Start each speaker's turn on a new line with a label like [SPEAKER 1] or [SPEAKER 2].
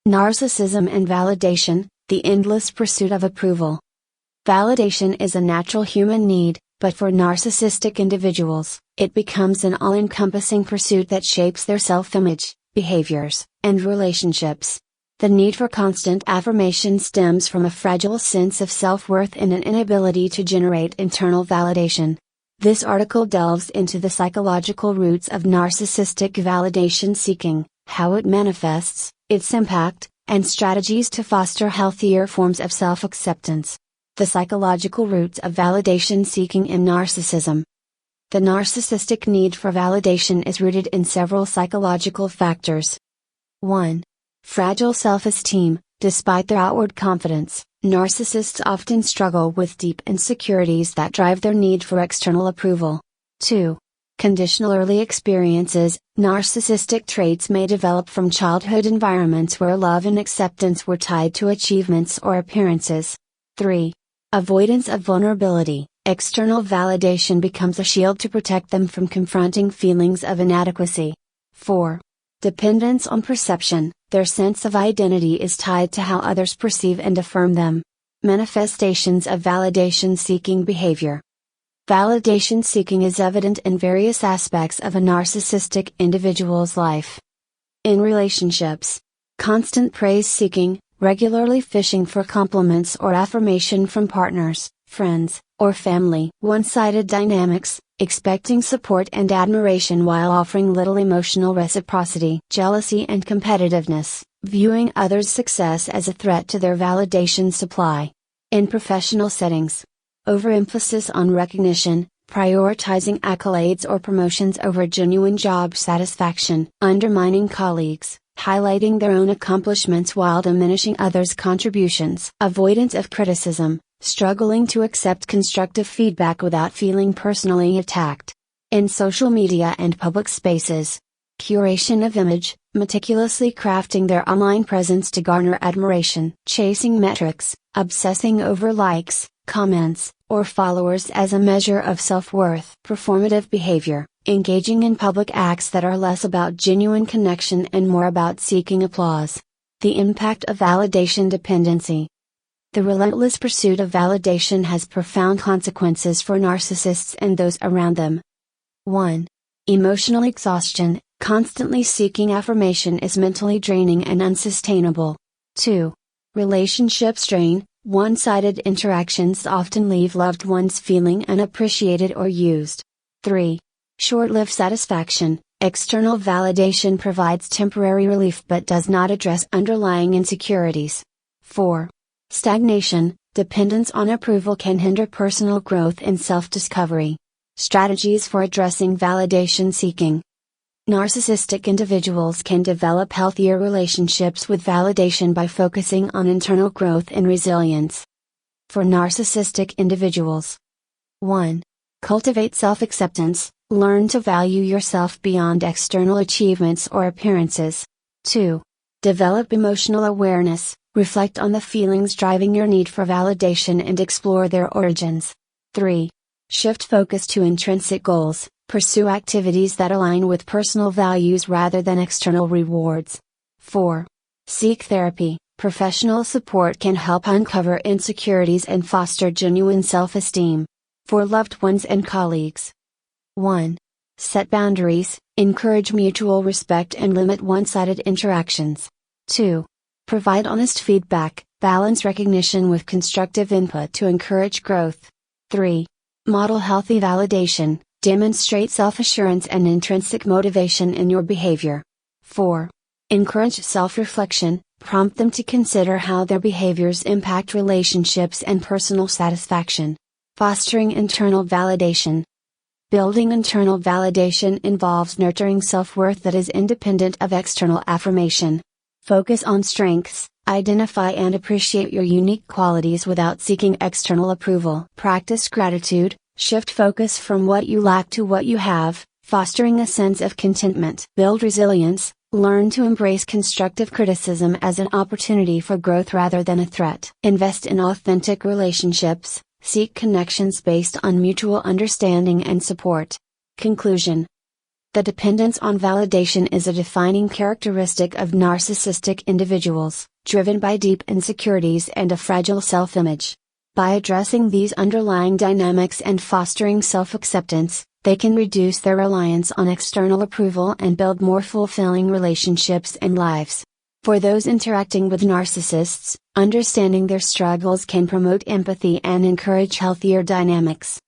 [SPEAKER 1] Narcissism and validation, the endless pursuit of approval. Validation is a natural human need, but for narcissistic individuals, it becomes an all-encompassing pursuit that shapes their self-image, behaviors, and relationships. The need for constant affirmation stems from a fragile sense of self-worth and an inability to generate internal validation. This article delves into the psychological roots of narcissistic validation seeking, how it manifests, its impact, and strategies to foster healthier forms of self-acceptance. The psychological roots of validation seeking in narcissism. The narcissistic need for validation is rooted in several psychological factors. 1. Fragile self-esteem. Despite their outward confidence, narcissists often struggle with deep insecurities that drive their need for external approval. 2. Conditional early experiences. Narcissistic traits may develop from childhood environments where love and acceptance were tied to achievements or appearances. 3. Avoidance of vulnerability. External validation becomes a shield to protect them from confronting feelings of inadequacy. 4. Dependence on perception. Their sense of identity is tied to how others perceive and affirm them. Manifestations of validation-seeking behavior. Validation seeking is evident in various aspects of a narcissistic individual's life. In relationships, constant praise seeking, regularly fishing for compliments or affirmation from partners, friends, or family. One-sided dynamics, expecting support and admiration while offering little emotional reciprocity. Jealousy and competitiveness, viewing others' success as a threat to their validation supply. In professional settings, overemphasis on recognition, prioritizing accolades or promotions over genuine job satisfaction. Undermining colleagues, highlighting their own accomplishments while diminishing others' contributions. Avoidance of criticism, struggling to accept constructive feedback without feeling personally attacked. In social media and public spaces, curation of image, meticulously crafting their online presence to garner admiration. Chasing metrics, obsessing over likes, comments, or followers as a measure of self-worth. Performative behavior, engaging in public acts that are less about genuine connection and more about seeking applause. The impact of validation dependency. The relentless pursuit of validation has profound consequences for narcissists and those around them. 1. Emotional exhaustion. Constantly seeking affirmation is mentally draining and unsustainable. 2. Relationship strain. One-sided interactions often leave loved ones feeling unappreciated or used. 3. Short-lived satisfaction. External validation provides temporary relief but does not address underlying insecurities. 4. Stagnation. Dependence on approval can hinder personal growth and self-discovery. Strategies for addressing validation seeking. Narcissistic individuals can develop healthier relationships with validation by focusing on internal growth and resilience. For narcissistic individuals: 1. Cultivate self-acceptance, learn to value yourself beyond external achievements or appearances. 2. Develop emotional awareness, reflect on the feelings driving your need for validation and explore their origins. 3. Shift focus to intrinsic goals. Pursue activities that align with personal values rather than external rewards. 4. Seek therapy. Professional support can help uncover insecurities and foster genuine self-esteem. For loved ones and colleagues: 1. Set boundaries, encourage mutual respect and limit one-sided interactions. 2. Provide honest feedback, balance recognition with constructive input to encourage growth. 3. Model healthy validation. Demonstrate self-assurance and intrinsic motivation in your behavior. 4. Encourage self-reflection, prompt them to consider how their behaviors impact relationships and personal satisfaction. Fostering internal validation. Building internal validation involves nurturing self-worth that is independent of external affirmation. Focus on strengths, identify and appreciate your unique qualities without seeking external approval. Practice gratitude. Shift focus from what you lack to what you have, fostering a sense of contentment. Build resilience, learn to embrace constructive criticism as an opportunity for growth rather than a threat. Invest in authentic relationships, seek connections based on mutual understanding and support. Conclusion. The dependence on validation is a defining characteristic of narcissistic individuals, driven by deep insecurities and a fragile self-image. By addressing these underlying dynamics and fostering self-acceptance, they can reduce their reliance on external approval and build more fulfilling relationships and lives. For those interacting with narcissists, understanding their struggles can promote empathy and encourage healthier dynamics.